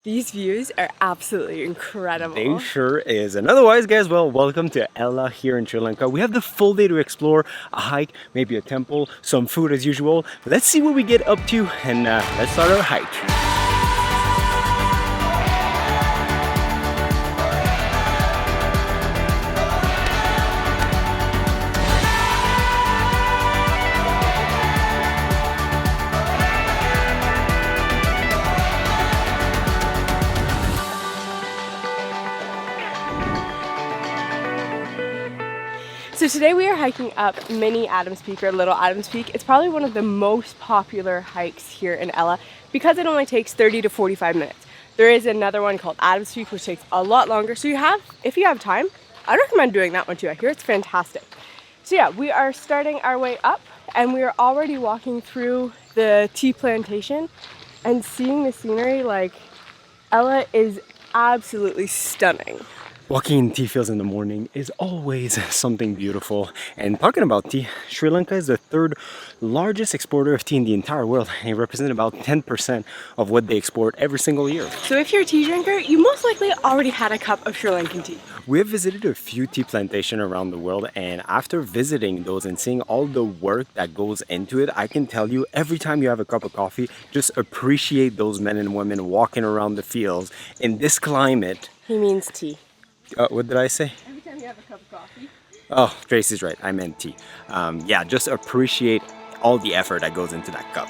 These views are absolutely incredible. They sure is. And otherwise, guys, well, welcome to Ella here in Sri Lanka. We have the full day to explore, a hike, maybe a temple, some food as usual. But let's see what we get up to and let's start our hike. So today we are hiking up Mini Adams Peak or Little Adams Peak. It's probably one of the most popular hikes here in Ella because it only takes 30 to 45 minutes. There is another one called Adams Peak which takes a lot longer. So if you have time, I'd recommend doing that one too. I hear it's fantastic. So yeah, we are starting our way up and we are already walking through the tea plantation and seeing the scenery. Like, Ella is absolutely stunning. Walking in tea fields in the morning is always something beautiful. And talking about tea, Sri Lanka is the third largest exporter of tea in the entire world. It represents about 10% of what they export every single year. So if you're a tea drinker, you most likely already had a cup of Sri Lankan tea. We have visited a few tea plantations around the world, and after visiting those and seeing all the work that goes into it, I can tell you every time you have a cup of coffee, just appreciate those men and women walking around the fields in this climate. He means tea. What did I say? Every time you have a cup of coffee. Oh, Tracy's right. I meant tea. Yeah, just appreciate all the effort that goes into that cup.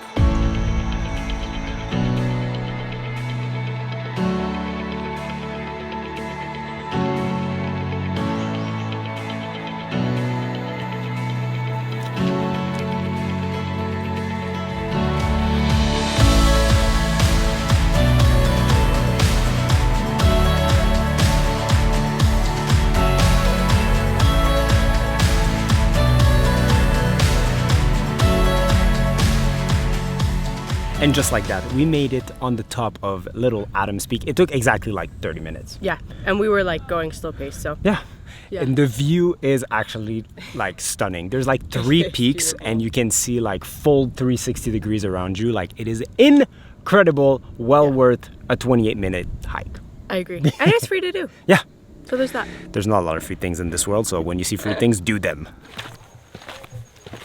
And just like that, we made it on the top of Little Adams Peak. It took exactly like 30 minutes. Yeah, and we were like going slow pace, so. Yeah. Yeah. And the view is actually like stunning. There's like three peaks and you can see like full 360 degrees around you. Like, it is incredible, well worth a 28-minute hike. I agree. And it's free to do. Yeah. So there's that. There's not a lot of free things in this world, so when you see free things, do them.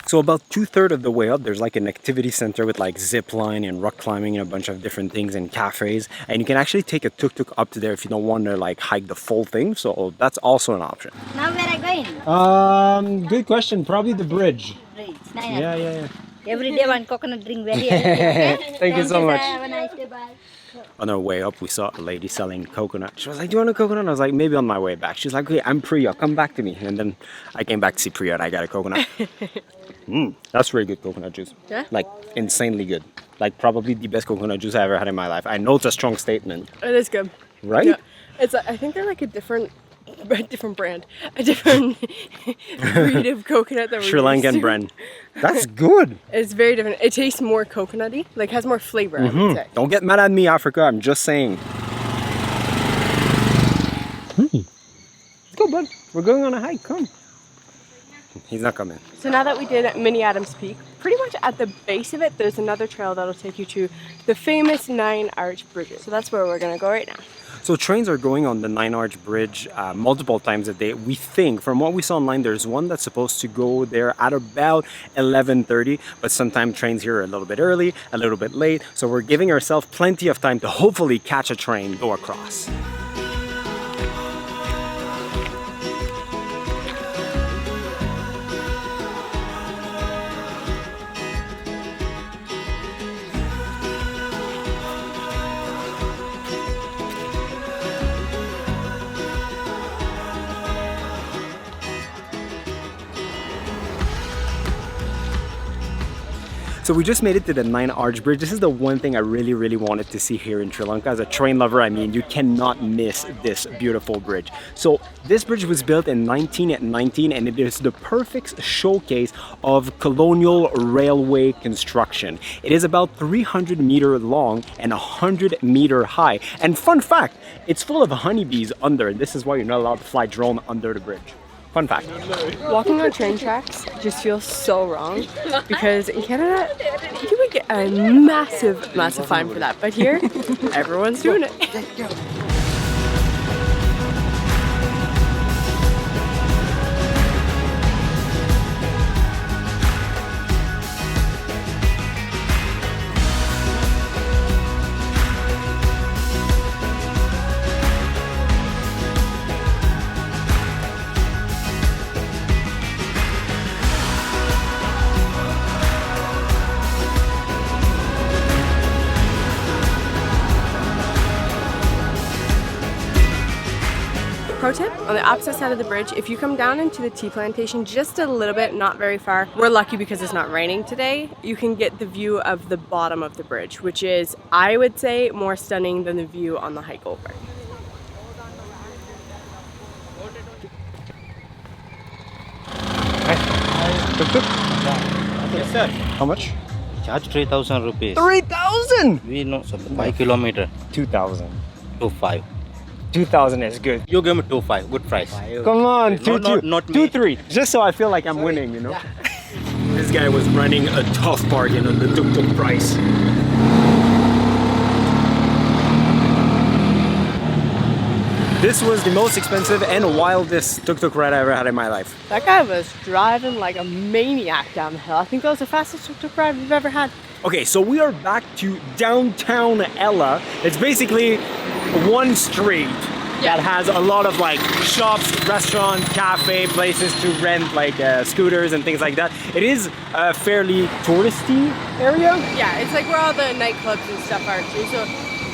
So about 2/3 of the way up, there's like an activity center with like zip line and rock climbing and a bunch of different things and cafes. And you can actually take a tuk-tuk up to there if you don't want to like hike the full thing. So that's also an option. Now where are going? Good question. Probably the bridge. Bridge. Yeah. Every day one coconut drink very healthy. Okay? Thank you so much. Have a nice day. Bye. On our way up, we saw a lady selling coconut. She was like, do you want a coconut? I was like, maybe on my way back. She's like, okay, I'm Priya, come back to me. And then I came back to see Priya and I got a coconut. That's really good coconut juice. Yeah? Like, insanely good. Like, probably the best coconut juice I ever had in my life. I know it's a strong statement. It is good. Right? Yeah. I think they're like a different brand, a different breed of coconut that we're Sri used Lankan to. brand. That's good. It's very different. It tastes more coconutty, like has more flavor, I would say. Don't get mad at me, Africa. I'm just saying. Let's go, bud. We're going on a hike. Come. He's not coming. So now that we did Mini Adams Peak, pretty much at the base of it, there's another trail that'll take you to the famous 9 Arch Bridges. So that's where we're gonna go right now. So trains are going on the 9 Arch Bridge multiple times a day. We think, from what we saw online, there's one that's supposed to go there at about 11:30, but sometimes trains here are a little bit early, a little bit late. So we're giving ourselves plenty of time to hopefully catch a train, go across. So we just made it to the 9 Arch Bridge. This is the one thing I really wanted to see here in Sri Lanka. As a train lover, I mean, you cannot miss this beautiful bridge. So this bridge was built in 1919 and it is the perfect showcase of colonial railway construction. It is about 300 meters long and 100 meters high. And fun fact, it's full of honeybees under. This is why you're not allowed to fly drone under the bridge. Fun fact. Walking on train tracks just feels so wrong because in Canada, you would get a massive fine for that. But here, everyone's doing it. Pro tip, on the opposite side of the bridge, if you come down into the tea plantation just a little bit, not very far, we're lucky because it's not raining today, you can get the view of the bottom of the bridge, which is, I would say, more stunning than the view on the hike over. Yes, sir. How much? Charge 3,000 rupees. 3,000! We know, so 5 kilometer. 2,000. 2,500. 2,000 is good. You give me 2,500, good price. Come on, Not me. 2,300. Just so I feel like I'm winning, you know? This guy was running a tough bargain on the tuk-tuk price. This was the most expensive and wildest tuk-tuk ride I ever had in my life. That guy was driving like a maniac down the hill. I think that was the fastest tuk-tuk ride we've ever had. Okay, so we are back to downtown Ella. It's basically one street that has a lot of like shops, restaurants, cafe, places to rent like scooters and things like that. It is a fairly touristy area. Yeah, it's like where all the nightclubs and stuff are too. So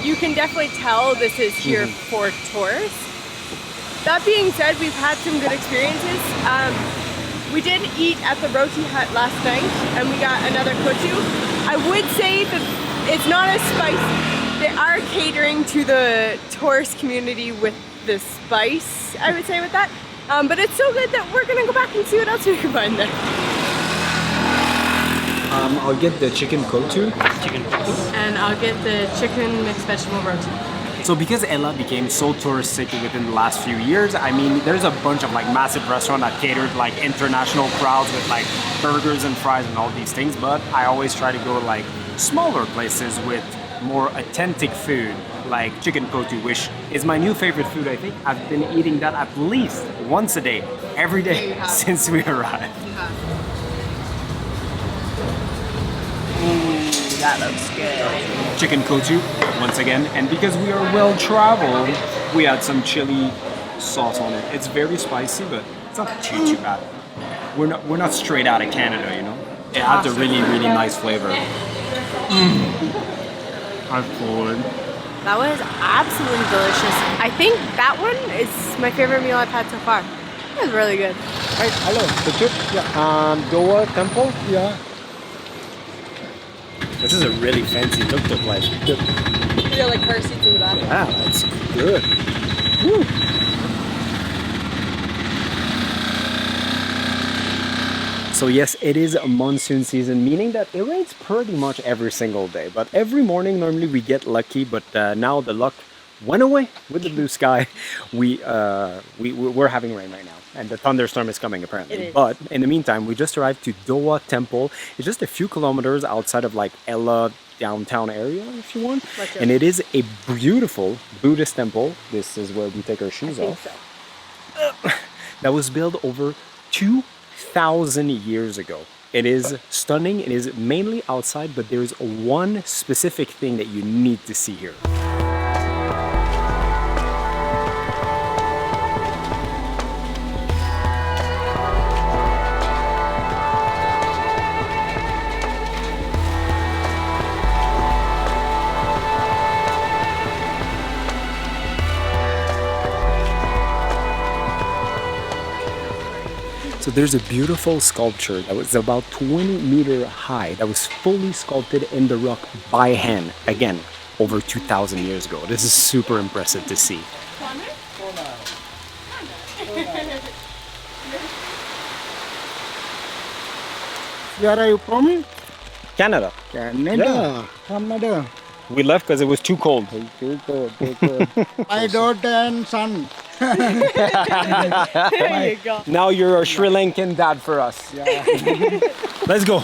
you can definitely tell this is here for tourists. That being said, we've had some good experiences. We did eat at the roti hut last night and we got another kottu. I would say that it's not as spicy. They are catering to the tourist community with the spice, I would say, with that. But it's so good that we're gonna go back and see what else we can find there. I'll get the chicken kottu. And I'll get the chicken mixed vegetable roti. So because Ella became so touristic within the last few years, I mean, there's a bunch of like massive restaurants that cater to like international crowds with like burgers and fries and all these things, but I always try to go to like smaller places with more authentic food, like chicken kottu, which is my new favorite food, I think. I've been eating that at least once a day, every day since we arrived. That looks good. Chicken kottu, once again, and because we are well traveled, we add some chili sauce on it. It's very spicy, but it's not too bad. We're not straight out of Canada, you know. It adds a really nice flavor. I'm full. That was absolutely delicious. I think that one is my favorite meal I've had so far. It was really good. Hi, hello, tuk-tuk. Yeah. Dowa temple. Yeah. This is a really fancy tuk-tuk life. Yeah, like Percy too. Wow, that's good. Woo. So yes, it is a monsoon season, meaning that it rains pretty much every single day. But every morning, normally we get lucky, but now the luck went away with the blue sky. We're having rain right now, and the thunderstorm is coming apparently. But in the meantime, we just arrived to Dowa Temple. It's just a few kilometers outside of like Ella downtown area, if you want. And it is a beautiful Buddhist temple. This is where we take our shoes off. That was built over 2,000 years ago. It is stunning. It is mainly outside, but there's one specific thing that you need to see here. So there's a beautiful sculpture that was about 20 meters high that was fully sculpted in the rock by hand, again, over 2,000 years ago. This is super impressive to see. Where are you from? Canada. Canada. Yeah. Canada. We left because it was too cold. Too cold, too cold. My daughter and son. There you go. Now you're a Sri Lankan dad for us. Yeah. Let's go.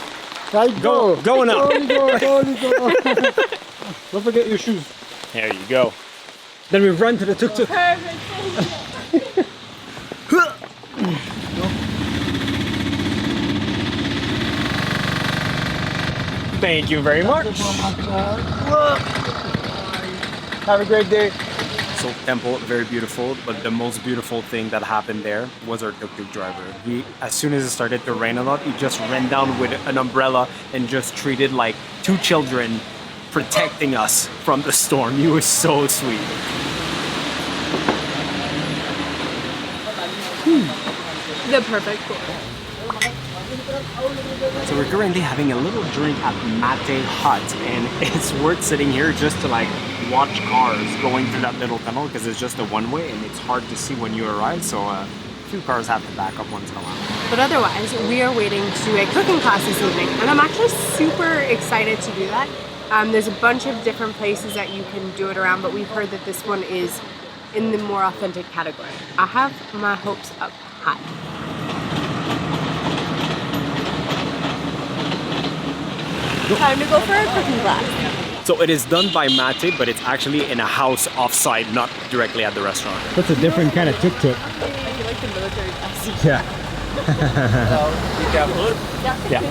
Right, Go, going up. Go. Don't forget your shoes. There you go. Then we run to the tuk-tuk. Thank you very much. Have a great day. So temple, very beautiful, but the most beautiful thing that happened there was our tuk-tuk driver. He, as soon as it started to rain a lot, he just ran down with an umbrella and just treated like two children protecting us from the storm. He was so sweet. The perfect tour. So we're currently having a little drink at Mate Hut, and it's worth sitting here just to like watch cars going through that little tunnel because it's just a one-way and it's hard to see when you arrive, so a few cars have to back up once in a while. But otherwise, we are waiting to do a cooking class this evening, and I'm actually super excited to do that. There's a bunch of different places that you can do it around, but we've heard that this one is in the more authentic category. I have my hopes up high. Time to go for a cooking class. So it is done by Mate, but it's actually in a house off-site, not directly at the restaurant. That's a different kind of tuk-tuk. I feel like the military bus. Yeah. Be careful. Yeah.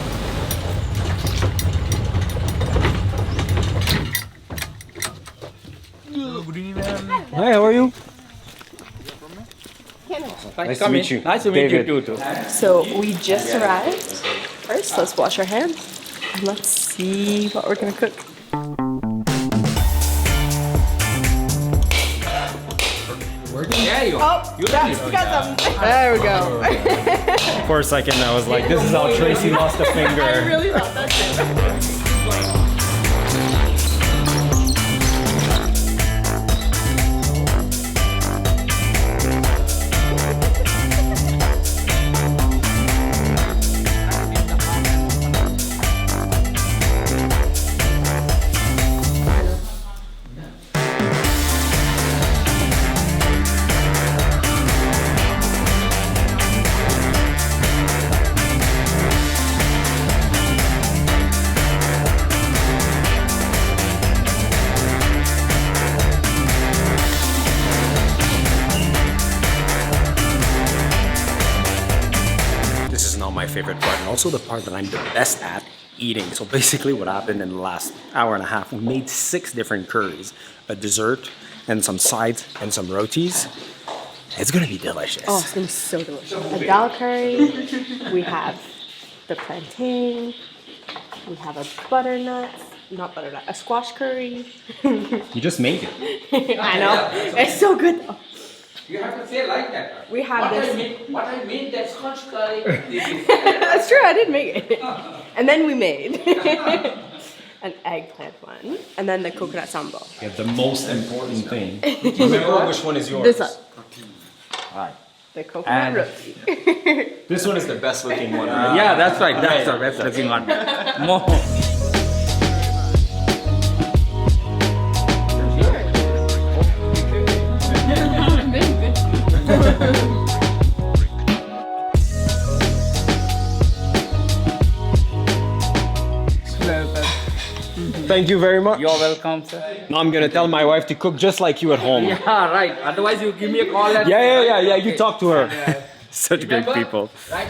Good evening, ma'am. Hi, how are you? Nice to meet you. Nice to meet David. you too. So we just arrived. First, let's wash our hands and let's see what we're gonna cook. Yeah, you. Oh, You got some. There we go. For a second, I was like, this is how Tracy lost a finger. I really thought that too. My favorite part, and also the part that I'm the best at eating. So basically what happened in the last hour and a half, we made 6 different curries, a dessert and some sides and some rotis. It's gonna be delicious. Oh, it's gonna be so delicious. A dal curry, we have the plantain, we have a butternut, not butternut, a squash curry. You just made it. I know, it's so good though. You have to say like that. We have What I made that scotch curry. That's true, I did make it. And then we made an eggplant one, and then the coconut sambal. Yeah, the most important thing. Remember which one is yours. This one. Alright. The coconut roti. This one is the best looking one. Yeah, that's right. That's the best looking one. More. Thank you very much. You're welcome, sir. Now I'm gonna tell my wife to cook just like you at home. Yeah, right. Otherwise, you give me a call. Yeah. You talk to her. Such great people. Right.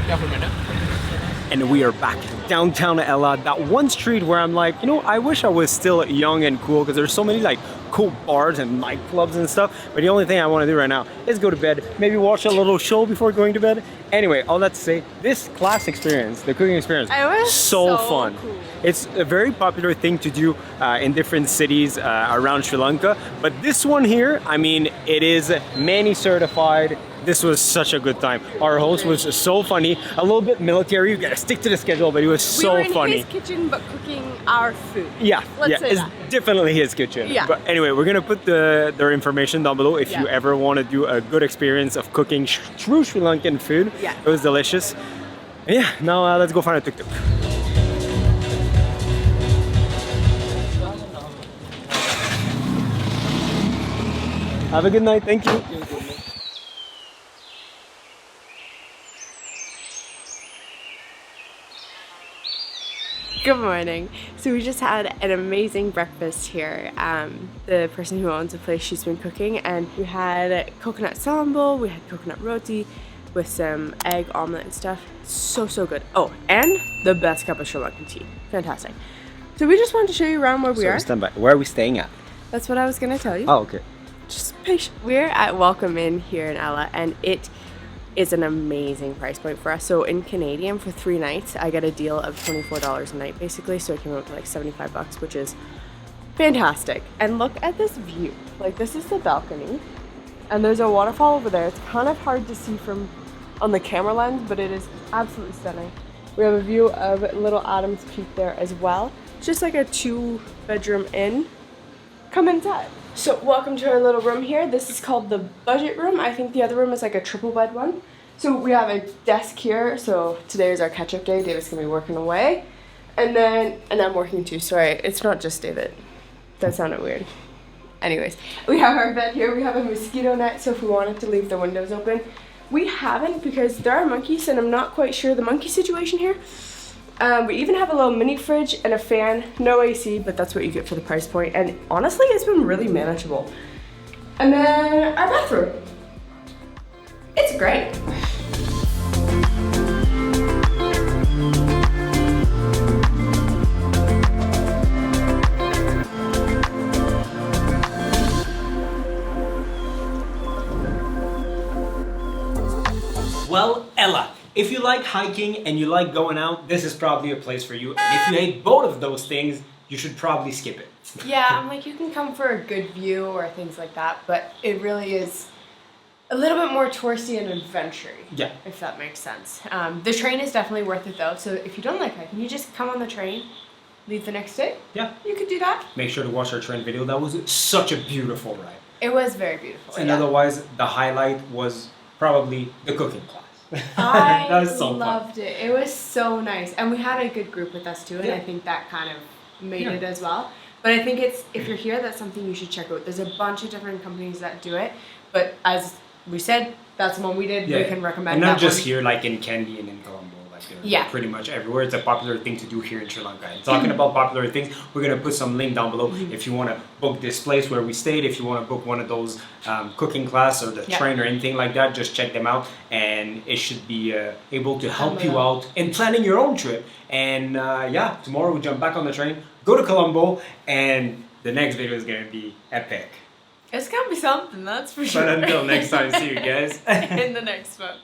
Careful, madam. And we are back downtown Ella, that one street where I'm like, you know, I wish I was still young and cool because there's so many like cool bars and nightclubs and stuff. But the only thing I want to do right now is go to bed, maybe watch a little show before going to bed. Anyway, all that to say, this class experience, the cooking experience, It was so so fun. cool. It's a very popular thing to do in different cities around Sri Lanka. But this one here, I mean, it is Manny certified. This was such a good time. Our host was so funny, a little bit military. You gotta stick to the schedule, but he was We so were in funny. his kitchen, but cooking our food. Yeah, Let's say it's that. definitely his kitchen. Yeah. But anyway, we're gonna put their information down below if you Yeah. ever want to do a good experience of cooking true Sri Lankan food. Yeah. It was delicious. And yeah, now let's go find a tuk-tuk. Have a good night. Thank you. Good morning. So we just had an amazing breakfast here. The person who owns the place, she's been cooking, and we had coconut sambo, we had coconut roti with some egg omelet and stuff. So good. Oh, and the best cup of Sri Lankan tea. Fantastic. So we just wanted to show you around where we are. Stand by. Where are we staying at? That's what I was gonna tell you. Oh, okay. Just patient. We're at Welcome Inn here in Ella, and it is an amazing price point for us. So in Canadian, for 3 nights, I get a deal of $24 a night basically. So it came out to like 75 bucks, which is fantastic. And look at this view. Like, this is the balcony, and there's a waterfall over there. It's kind of hard to see from on the camera lens, but it is absolutely stunning. We have a view of Little Adams Peak there as well. It's just like a 2-bedroom inn. Come inside. So welcome to our little room here. This is called the budget room. I think the other room is like a triple bed one. So we have a desk here. So today is our catch-up day. David's gonna be working away. And I'm working too. Sorry, it's not just David. That sounded weird. Anyways, we have our bed here. We have a mosquito net, so if we wanted to leave the windows open. We haven't, because there are monkeys and I'm not quite sure the monkey situation here. We even have a little mini fridge and a fan, no AC, but that's what you get for the price point. And honestly, it's been really manageable. And then our bathroom. It's great. Well, Ella, if you like hiking and you like going out, this is probably a place for you. And if you hate both of those things, you should probably skip it. Yeah, I'm like, you can come for a good view or things like that, but it really is a little bit more touristy and adventure-y. Yeah. If that makes sense. The train is definitely worth it though, so if you don't like hiking, you just come on the train, leave the next day. Yeah. You could do that. Make sure to watch our train video. That was such a beautiful ride. It was very beautiful. And yeah. otherwise, the highlight was probably the cooking class. I That was so loved it. It was so nice. And we had a good group with us too, and Yeah. I think that kind of made Yeah. it as well. But I think if you're here, that's something you should check out. There's a bunch of different companies that do it, but as we said, that's the one we did. We can recommend and not that just one. here, like in Kandy and in Colombo. Like Yeah. pretty much everywhere. It's a popular thing to do here in Sri Lanka. And talking about popular things, we're gonna put some link down below if you want to book this place where we stayed. If you want to book one of those cooking class or the train or anything like that, just check them out, and it should be able to help you out in planning your own trip. And yeah, tomorrow we jump back on the train, go to Colombo, and the next video is gonna be epic. It's gonna be something, that's for sure. But until next time, see you guys in the next one.